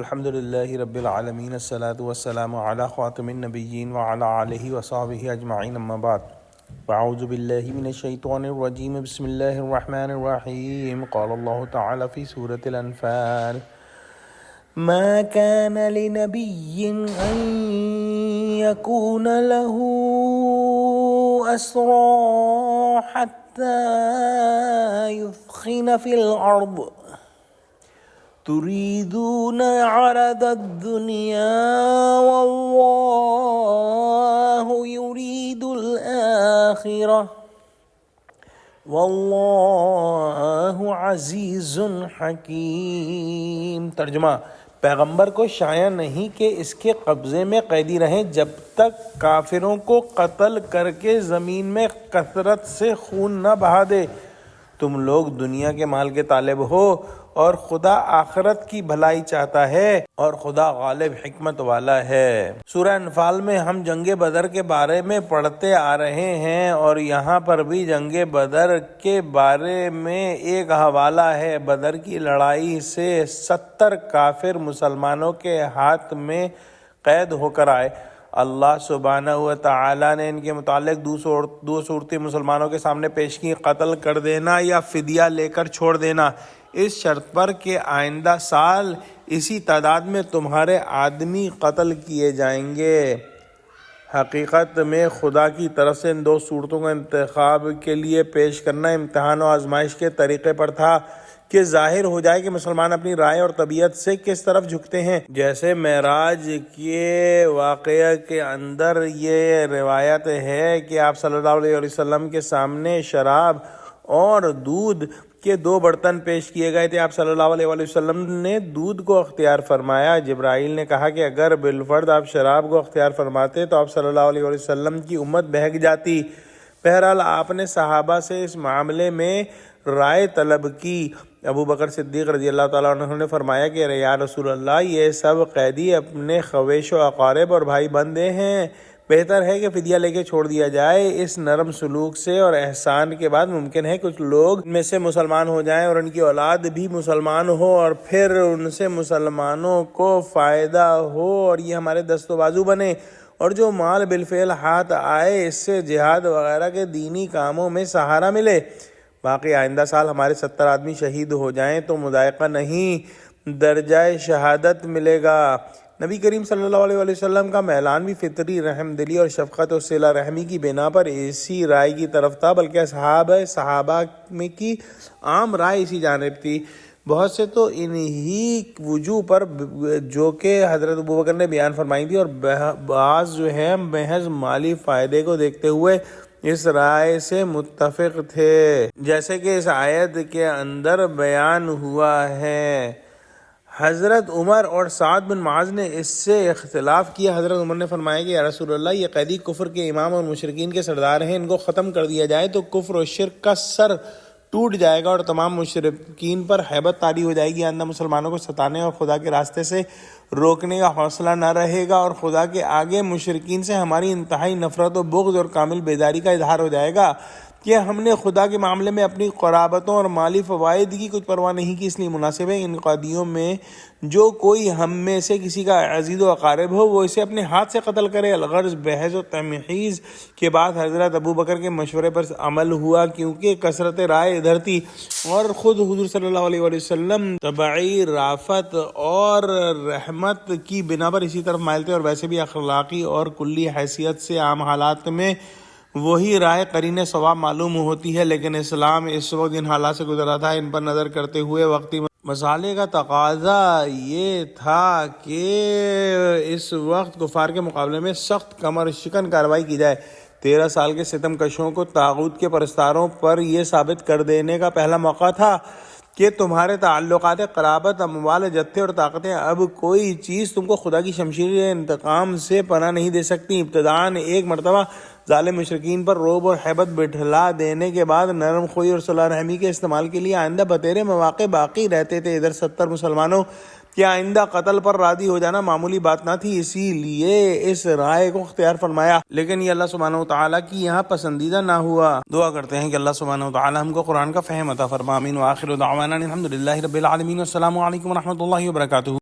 الحمد للہ رب العالمین الصلاۃ والسلام علی خاتم النبیین وعلی آلہ وصحبہ اجمعین اما بعد فاعوذ باللہ من الشیطان الرجیم بسم اللہ الرحمن الرحیم قال اللہ تعالی فی سورۃ الانفال ما كان لنبي أن يكون له أسرى حتى يثخن في الأرض تريدون عرض الدنيا والله يريد الآخرة واللہ عزیز حکیم۔ ترجمہ: پیغمبر کو شایع نہیں کہ اس کے قبضے میں قیدی رہیں جب تک کافروں کو قتل کر کے زمین میں کثرت سے خون نہ بہا دے۔ تم لوگ دنیا کے مال کے طالب ہو اور خدا آخرت کی بھلائی چاہتا ہے اور خدا غالب حکمت والا ہے۔ سورہ انفال میں ہم جنگ بدر کے بارے میں پڑھتے آ رہے ہیں اور یہاں پر بھی جنگ بدر کے بارے میں ایک حوالہ ہے۔ بدر کی لڑائی سے 70 کافر مسلمانوں کے ہاتھ میں قید ہو کر آئے۔ اللہ سبحانہ و تعالیٰ نے ان کے متعلق دو صورتیں مسلمانوں کے سامنے پیش کی: قتل کر دینا یا فدیہ لے کر چھوڑ دینا، اس شرط پر کہ آئندہ سال اسی تعداد میں تمہارے آدمی قتل کیے جائیں گے۔ حقیقت میں خدا کی طرف سے ان دو صورتوں کا انتخاب کے لیے پیش کرنا امتحان و آزمائش کے طریقے پر تھا کہ ظاہر ہو جائے کہ مسلمان اپنی رائے اور طبیعت سے کس طرف جھکتے ہیں۔ جیسے معراج کے واقعہ کے اندر یہ روایت ہے کہ آپ صلی اللہ علیہ وسلم کے سامنے شراب اور دودھ کے 2 برتن پیش کیے گئے تھے۔ آپ صلی اللہ علیہ وسلم نے دودھ کو اختیار فرمایا۔ جبرائیل نے کہا کہ اگر بالفرض آپ شراب کو اختیار فرماتے تو آپ صلی اللہ علیہ وسلم کی امت بہک جاتی۔ بہرحال آپ نے صحابہ سے اس معاملے میں رائے طلب کی۔ ابو بکر صدیق رضی اللہ تعالیٰ عنہ نے فرمایا کہ یا رسول اللہ، یہ سب قیدی اپنے خویش و اقارب اور بھائی بندے ہیں، بہتر ہے کہ فدیہ لے کے چھوڑ دیا جائے۔ اس نرم سلوک سے اور احسان کے بعد ممکن ہے کچھ لوگ میں سے مسلمان ہو جائیں اور ان کی اولاد بھی مسلمان ہو اور پھر ان سے مسلمانوں کو فائدہ ہو اور یہ ہمارے دست و بازو بنے، اور جو مال بالفعل ہاتھ آئے اس سے جہاد وغیرہ کے دینی کاموں میں سہارا ملے۔ باقی آئندہ سال ہمارے 70 آدمی شہید ہو جائیں تو مضائقہ نہیں، درجہ شہادت ملے گا۔ نبی کریم صلی اللہ علیہ وسلم کا اعلان بھی فطری رحم دلی اور شفقت و صلہ رحمی کی بنا پر اسی رائے کی طرف تھا، بلکہ صحابہ میں کی عام رائے اسی جانب تھی۔ بہت سے تو انہی وجوہ پر جو کہ حضرت ابوبکر نے بیان فرمائی تھی، اور بعض جو ہے محض مالی فائدے کو دیکھتے ہوئے اس رائے سے متفق تھے، جیسے کہ اس آیت کے اندر بیان ہوا ہے۔ حضرت عمر اور سعد بن معاذ نے اس سے اختلاف کیا۔ حضرت عمر نے فرمایا کہ یا رسول اللہ، یہ قیدی کفر کے امام اور مشرکین کے سردار ہیں، ان کو ختم کر دیا جائے تو کفر و شرک کا سر ٹوٹ جائے گا اور تمام مشرکین پر ہیبت طاری ہو جائے گی۔ آئندہ مسلمانوں کو ستانے اور خدا کے راستے سے روکنے کا حوصلہ نہ رہے گا اور خدا کے آگے مشرکین سے ہماری انتہائی نفرت و بغض اور کامل بیداری کا اظہار ہو جائے گا کہ ہم نے خدا کے معاملے میں اپنی قرابتوں اور مالی فوائد کی کچھ پرواہ نہیں کی۔ اس لیے مناسب ہے ان قیدیوں میں جو کوئی ہم میں سے کسی کا عزیز و اقارب ہو وہ اسے اپنے ہاتھ سے قتل کرے۔ الغرض بحث و تمحیص کے بعد حضرت ابو بکر کے مشورے پر عمل ہوا، کیونکہ کثرت رائے ادھر تھی اور خود حضور صلی اللہ علیہ وسلم طبعی رافت اور رحمت کی بنا پر اسی طرف مائل تھے، اور ویسے بھی اخلاقی اور کلی حیثیت سے عام حالات میں وہی رائے قرین ثواب معلوم ہوتی ہے، لیکن اسلام اس وقت ان حالات سے گزرا تھا۔ ان پر نظر کرتے ہوئے وقتی مسئلے کا تقاضا یہ تھا کہ اس وقت کفار کے مقابلے میں سخت کمر شکن کارروائی کی جائے۔ 13 سال کے ستم کشوں کو طاغوت کے پرستاروں پر یہ ثابت کر دینے کا پہلا موقع تھا کہ تمہارے تعلقات قرابت، اموال، جتھے اور طاقتیں، اب کوئی چیز تم کو خدا کی شمشیر انتقام سے پناہ نہیں دے سکتی۔ ابتداً ایک مرتبہ ظالم مشرکین پر رعب اور ہیبت بٹھلا دینے کے بعد نرم خوئی اور صلح رحمی کے استعمال کے لیے آئندہ بتیرے مواقع باقی رہتے تھے۔ ادھر 70 مسلمانوں کہ آئندہ قتل پر راضی ہو جانا معمولی بات نہ تھی، اسی لیے اس رائے کو اختیار فرمایا، لیکن یہ اللہ سبحانہ و تعالیٰ کی یہاں پسندیدہ نہ ہوا۔ دعا کرتے ہیں کہ اللہ سبحانہ و تعالیٰ ہم کو قرآن کا فہم عطا فرمائے۔ آمین۔ وآخر دعوانا الحمد للہ رب العالمین۔ السلام علیکم ورحمۃ اللہ وبرکاتہ۔